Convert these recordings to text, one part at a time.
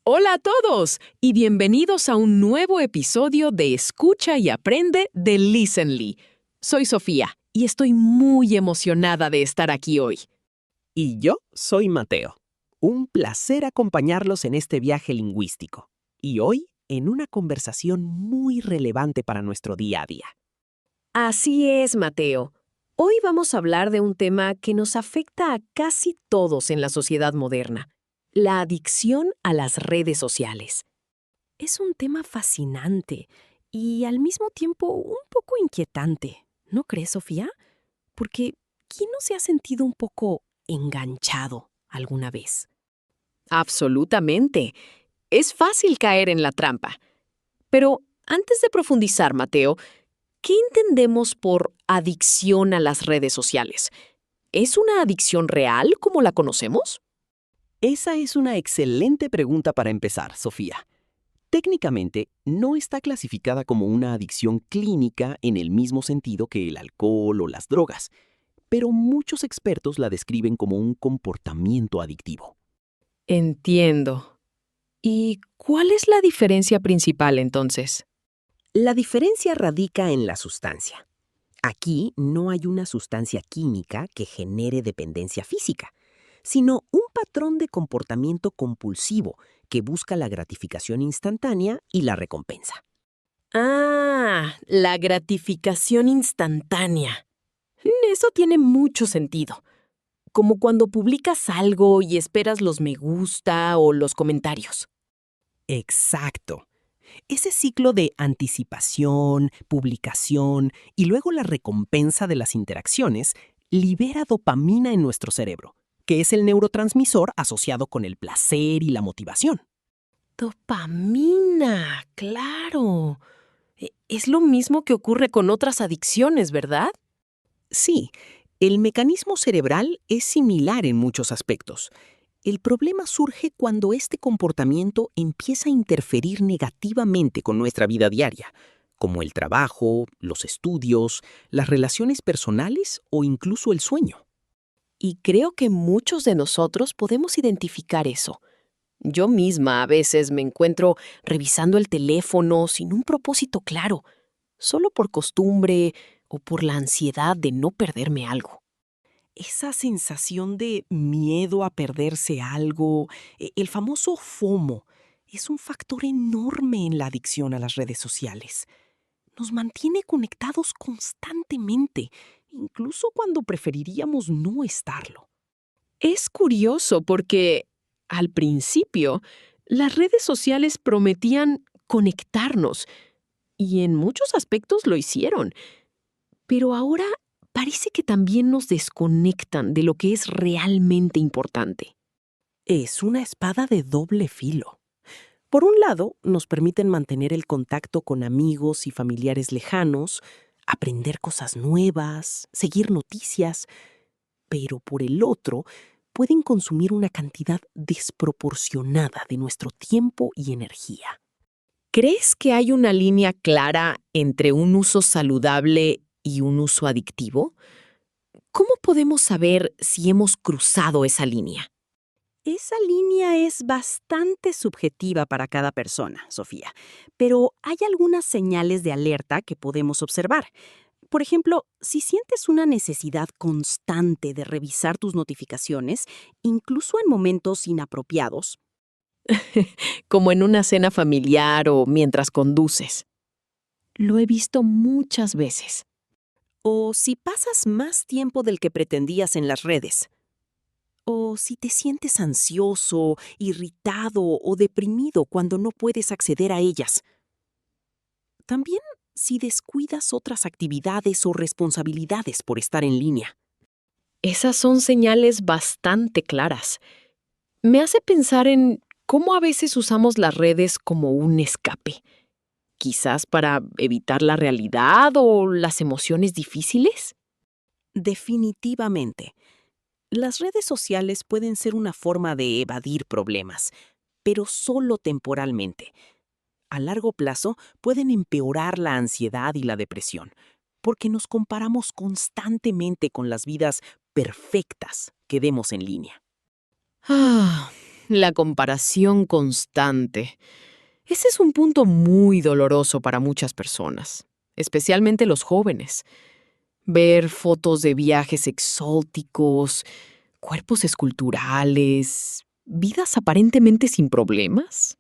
Hola a todos y bienvenidos a un nuevo episodio de Escucha y Aprende de Listenly. Soy Sofía y estoy muy emocionada de estar aquí hoy. Y yo soy Mateo. Un placer acompañarlos en este viaje lingüístico. Y hoy en una conversación muy relevante para nuestro día a día. Así es, Mateo. Hoy vamos a hablar de un tema que nos afecta a casi todos en la sociedad moderna: la adicción a las redes sociales. Es un tema fascinante y al mismo tiempo un poco inquietante, ¿no crees, Sofía? Porque ¿quién no se ha sentido un poco enganchado alguna vez? Absolutamente. Es fácil caer en la trampa. Pero antes de profundizar, Mateo, ¿qué entendemos por adicción a las redes sociales? ¿Es una adicción real como la conocemos? Esa es una excelente pregunta para empezar, Sofía. Técnicamente, no está clasificada como una adicción clínica en el mismo sentido que el alcohol o las drogas, pero muchos expertos la describen como un comportamiento adictivo. Entiendo. ¿Y cuál es la diferencia principal entonces? La diferencia radica en la sustancia. Aquí no hay una sustancia química que genere dependencia física, sino un patrón de comportamiento compulsivo que busca la gratificación instantánea y la recompensa. Ah, la gratificación instantánea. Eso tiene mucho sentido. Como cuando publicas algo y esperas los me gusta o los comentarios. Exacto. Ese ciclo de anticipación, publicación y luego la recompensa de las interacciones libera dopamina en nuestro cerebro, que es el neurotransmisor asociado con el placer y la motivación. Dopamina, claro. Es lo mismo que ocurre con otras adicciones, ¿verdad? Sí, el mecanismo cerebral es similar en muchos aspectos. El problema surge cuando este comportamiento empieza a interferir negativamente con nuestra vida diaria, como el trabajo, los estudios, las relaciones personales o incluso el sueño. Y creo que muchos de nosotros podemos identificar eso. Yo misma a veces me encuentro revisando el teléfono sin un propósito claro, solo por costumbre o por la ansiedad de no perderme algo. Esa sensación de miedo a perderse algo, el famoso FOMO, es un factor enorme en la adicción a las redes sociales. Nos mantiene conectados constantemente, incluso cuando preferiríamos no estarlo. Es curioso porque, al principio, las redes sociales prometían conectarnos y en muchos aspectos lo hicieron, pero ahora parece que también nos desconectan de lo que es realmente importante. Es una espada de doble filo. Por un lado, nos permiten mantener el contacto con amigos y familiares lejanos, aprender cosas nuevas, seguir noticias, pero por el otro, pueden consumir una cantidad desproporcionada de nuestro tiempo y energía. ¿Crees que hay una línea clara entre un uso saludable y un uso adictivo? ¿Cómo podemos saber si hemos cruzado esa línea? Esa línea es bastante subjetiva para cada persona, Sofía, pero hay algunas señales de alerta que podemos observar. Por ejemplo, si sientes una necesidad constante de revisar tus notificaciones, incluso en momentos inapropiados, Como en una cena familiar o mientras conduces. Lo he visto muchas veces. o si pasas más tiempo del que pretendías en las redes, o si te sientes ansioso, irritado o deprimido cuando no puedes acceder a ellas. También si descuidas otras actividades o responsabilidades por estar en línea. Esas son señales bastante claras. Me hace pensar en cómo a veces usamos las redes como un escape, quizás para evitar la realidad o las emociones difíciles. Definitivamente, las redes sociales pueden ser una forma de evadir problemas, pero solo temporalmente. A largo plazo pueden empeorar la ansiedad y la depresión, porque nos comparamos constantemente con las vidas perfectas que vemos en línea. Ah, La comparación constante. Ese es un punto muy doloroso para muchas personas, especialmente los jóvenes. Ver fotos de viajes exóticos, cuerpos esculturales, vidas aparentemente sin problemas.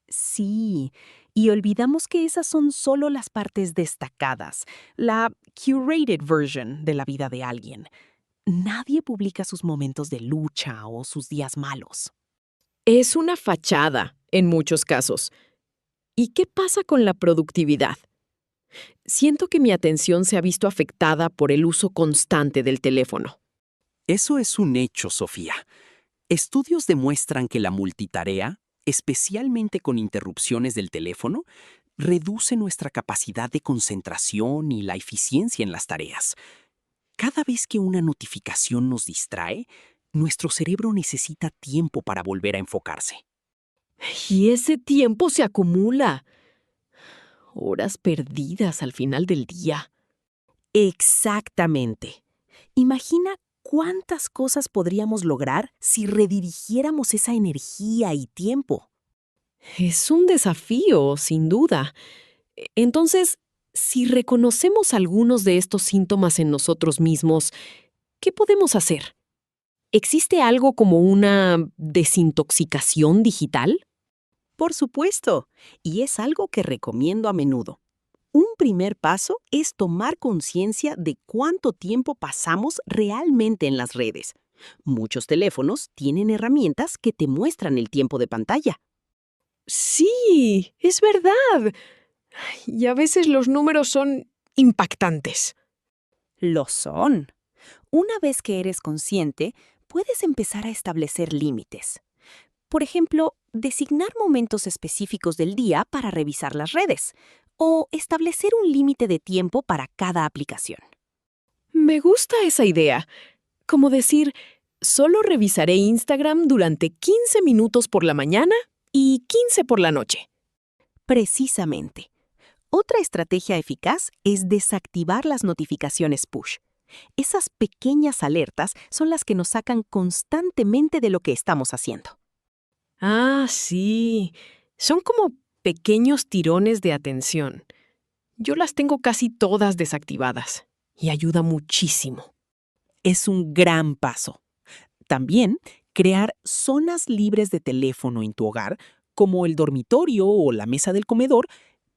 Sí, y olvidamos que esas son solo las partes destacadas, la curated version de la vida de alguien. Nadie publica sus momentos de lucha o sus días malos. Es una fachada en muchos casos. ¿Y qué pasa con la productividad? Siento que mi atención se ha visto afectada por el uso constante del teléfono. Eso es un hecho, Sofía. Estudios demuestran que la multitarea, especialmente con interrupciones del teléfono, reduce nuestra capacidad de concentración y la eficiencia en las tareas. Cada vez que una notificación nos distrae, nuestro cerebro necesita tiempo para volver a enfocarse. Y ese tiempo se acumula. Horas perdidas al final del día. Exactamente. Imagina cuántas cosas podríamos lograr si redirigiéramos esa energía y tiempo. Es un desafío, sin duda. Entonces, si reconocemos algunos de estos síntomas en nosotros mismos, ¿qué podemos hacer? ¿Existe algo como una desintoxicación digital? Por supuesto, y es algo que recomiendo a menudo. Un primer paso es tomar conciencia de cuánto tiempo pasamos realmente en las redes. Muchos teléfonos tienen herramientas que te muestran el tiempo de pantalla. Sí, es verdad. Y a veces los números son impactantes. Lo son. Una vez que eres consciente, puedes empezar a establecer límites. Por ejemplo, designar momentos específicos del día para revisar las redes o establecer un límite de tiempo para cada aplicación. Me gusta esa idea. Como decir, solo revisaré Instagram durante 15 minutos por la mañana y 15 por la noche. Precisamente. Otra estrategia eficaz es desactivar las notificaciones push. Esas pequeñas alertas son las que nos sacan constantemente de lo que estamos haciendo. Ah, sí. Son como pequeños tirones de atención. Yo las tengo casi todas desactivadas y ayuda muchísimo. Es un gran paso. También, crear zonas libres de teléfono en tu hogar, como el dormitorio o la mesa del comedor,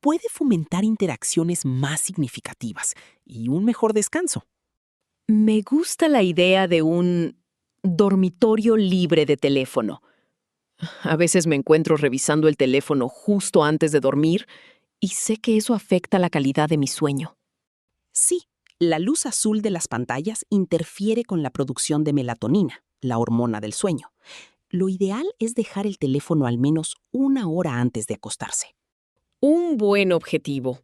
puede fomentar interacciones más significativas y un mejor descanso. Me gusta la idea de un dormitorio libre de teléfono. A veces me encuentro revisando el teléfono justo antes de dormir y sé que eso afecta la calidad de mi sueño. Sí, la luz azul de las pantallas interfiere con la producción de melatonina, la hormona del sueño. Lo ideal es dejar el teléfono al menos 1 hora antes de acostarse. Un buen objetivo.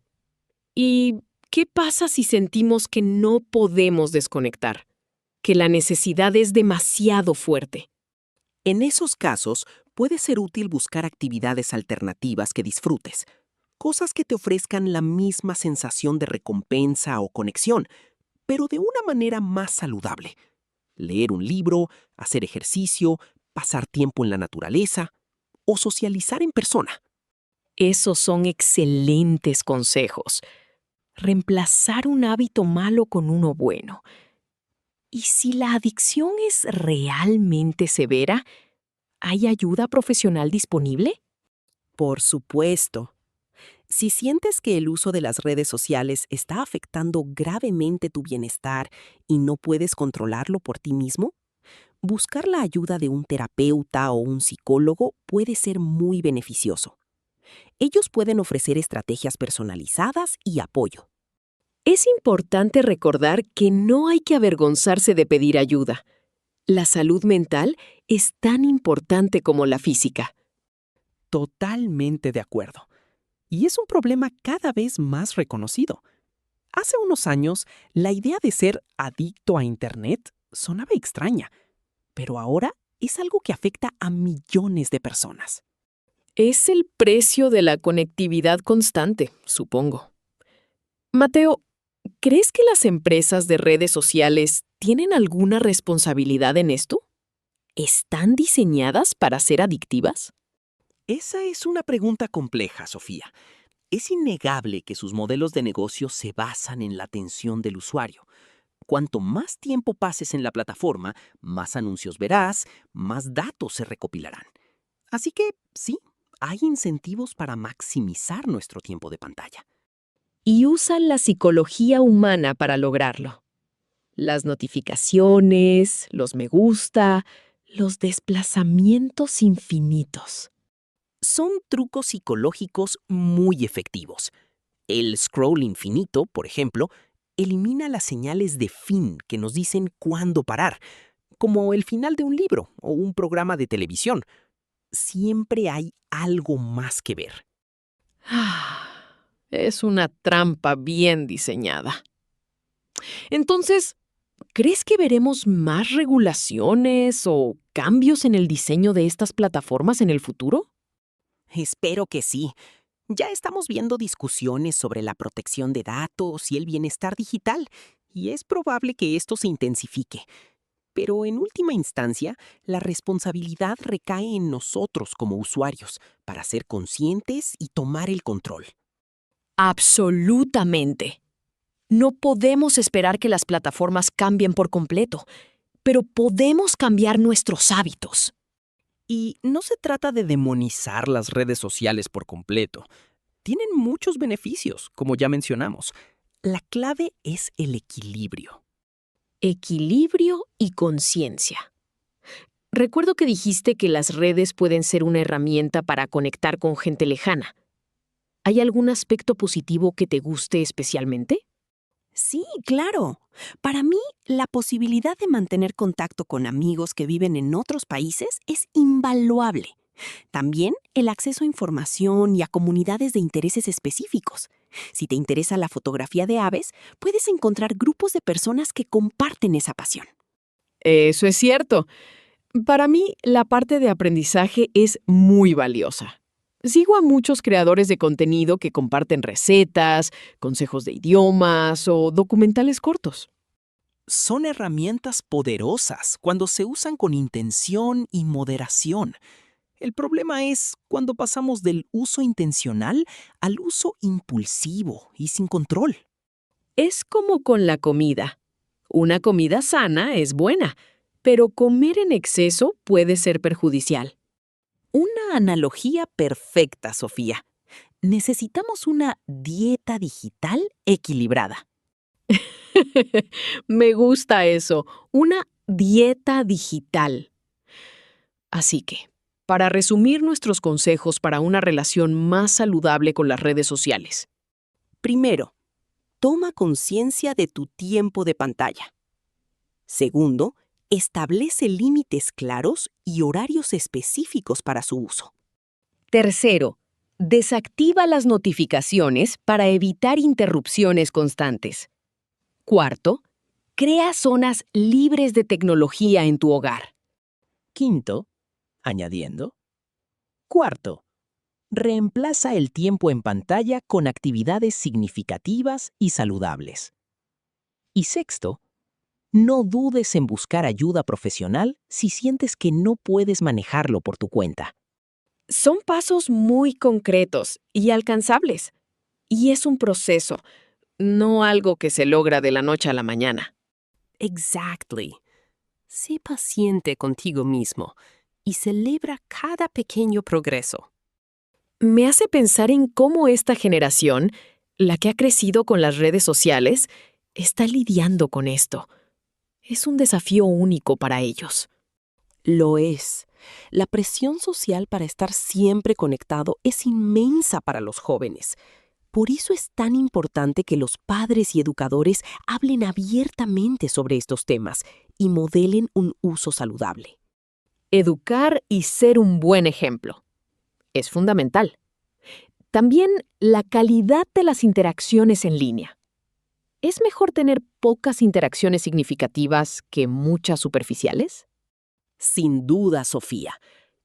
¿Y qué pasa si sentimos que no podemos desconectar? Que la necesidad es demasiado fuerte. En esos casos, puede ser útil buscar actividades alternativas que disfrutes, cosas que te ofrezcan la misma sensación de recompensa o conexión, pero de una manera más saludable. Leer un libro, hacer ejercicio, pasar tiempo en la naturaleza o socializar en persona. Esos son excelentes consejos. Reemplazar un hábito malo con uno bueno. ¿Y si la adicción es realmente severa, hay ayuda profesional disponible? Por supuesto. Si sientes que el uso de las redes sociales está afectando gravemente tu bienestar y no puedes controlarlo por ti mismo, buscar la ayuda de un terapeuta o un psicólogo puede ser muy beneficioso. Ellos pueden ofrecer estrategias personalizadas y apoyo. Es importante recordar que no hay que avergonzarse de pedir ayuda. La salud mental es tan importante como la física. Totalmente de acuerdo. Y es un problema cada vez más reconocido. Hace unos años, la idea de ser adicto a Internet sonaba extraña, pero ahora es algo que afecta a millones de personas. Es el precio de la conectividad constante, supongo. Mateo, ¿crees que las empresas de redes sociales tienen alguna responsabilidad en esto? ¿Están diseñadas para ser adictivas? Esa es una pregunta compleja, Sofía. Es innegable que sus modelos de negocio se basan en la atención del usuario. Cuanto más tiempo pases en la plataforma, más anuncios verás, más datos se recopilarán. Así que sí, hay incentivos para maximizar nuestro tiempo de pantalla. Y usan la psicología humana para lograrlo. Las notificaciones, los me gusta, los desplazamientos infinitos. Son trucos psicológicos muy efectivos. El scroll infinito, por ejemplo, elimina las señales de fin que nos dicen cuándo parar, como el final de un libro o un programa de televisión. Siempre hay algo más que ver. Es una trampa bien diseñada. Entonces, ¿crees que veremos más regulaciones o cambios en el diseño de estas plataformas en el futuro? Espero que sí. Ya estamos viendo discusiones sobre la protección de datos y el bienestar digital, y es probable que esto se intensifique. Pero en última instancia, la responsabilidad recae en nosotros como usuarios para ser conscientes y tomar el control. Absolutamente. No podemos esperar que las plataformas cambien por completo, pero podemos cambiar nuestros hábitos. Y no se trata de demonizar las redes sociales por completo. Tienen muchos beneficios, como ya mencionamos. La clave es el equilibrio. Equilibrio y conciencia. Recuerdo que dijiste que las redes pueden ser una herramienta para conectar con gente lejana. ¿Hay algún aspecto positivo que te guste especialmente? Sí, claro. Para mí, la posibilidad de mantener contacto con amigos que viven en otros países es invaluable. También el acceso a información y a comunidades de intereses específicos. Si te interesa la fotografía de aves, puedes encontrar grupos de personas que comparten esa pasión. Eso es cierto. Para mí, la parte de aprendizaje es muy valiosa. Sigo a muchos creadores de contenido que comparten recetas, consejos de idiomas o documentales cortos. Son herramientas poderosas cuando se usan con intención y moderación. El problema es cuando pasamos del uso intencional al uso impulsivo y sin control. Es como con la comida. Una comida sana es buena, pero comer en exceso puede ser perjudicial. Una analogía perfecta, Sofía. Necesitamos una dieta digital equilibrada. Me gusta eso, una dieta digital. Así que, para resumir nuestros consejos para una relación más saludable con las redes sociales. Primero, toma conciencia de tu tiempo de pantalla. Segundo, establece límites claros y horarios específicos para su uso. Tercero, desactiva las notificaciones para evitar interrupciones constantes. Cuarto, crea zonas libres de tecnología en tu hogar. Quinto, añadiendo. Cuarto, reemplaza el tiempo en pantalla con actividades significativas y saludables. Y sexto, no dudes en buscar ayuda profesional si sientes que no puedes manejarlo por tu cuenta. Son pasos muy concretos y alcanzables. Y es un proceso, no algo que se logra de la noche a la mañana. Exactly. Sé paciente contigo mismo y celebra cada pequeño progreso. Me hace pensar en cómo esta generación, la que ha crecido con las redes sociales, está lidiando con esto. Es un desafío único para ellos. Lo es. La presión social para estar siempre conectado es inmensa para los jóvenes. Por eso es tan importante que los padres y educadores hablen abiertamente sobre estos temas y modelen un uso saludable. Educar y ser un buen ejemplo. Es fundamental. También la calidad de las interacciones en línea. ¿Es mejor tener pocas interacciones significativas que muchas superficiales? Sin duda, Sofía,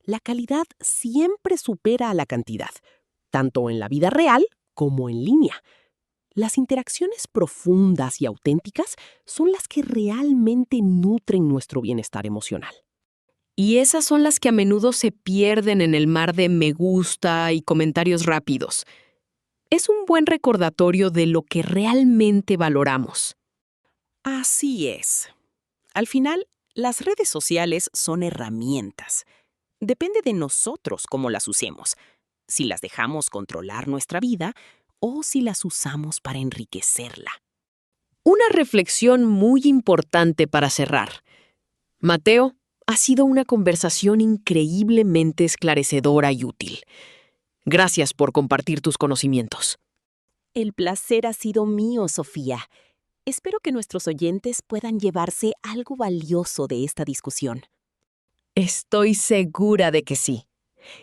la calidad siempre supera a la cantidad, tanto en la vida real como en línea. Las interacciones profundas y auténticas son las que realmente nutren nuestro bienestar emocional. Y esas son las que a menudo se pierden en el mar de me gusta y comentarios rápidos. Es un buen recordatorio de lo que realmente valoramos. Así es. Al final, las redes sociales son herramientas. Depende de nosotros cómo las usemos, si las dejamos controlar nuestra vida o si las usamos para enriquecerla. Una reflexión muy importante para cerrar. Mateo, ha sido una conversación increíblemente esclarecedora y útil. Gracias por compartir tus conocimientos. El placer ha sido mío, Sofía. Espero que nuestros oyentes puedan llevarse algo valioso de esta discusión. Estoy segura de que sí.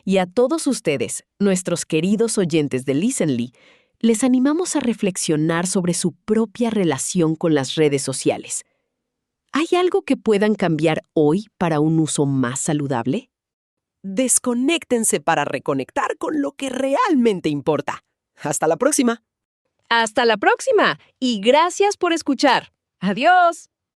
Y a todos ustedes, nuestros queridos oyentes de Listenly, les animamos a reflexionar sobre su propia relación con las redes sociales. ¿Hay algo que puedan cambiar hoy para un uso más saludable? Desconéctense para reconectar con lo que realmente importa. ¡Hasta la próxima! Hasta la próxima y gracias por escuchar. Adiós.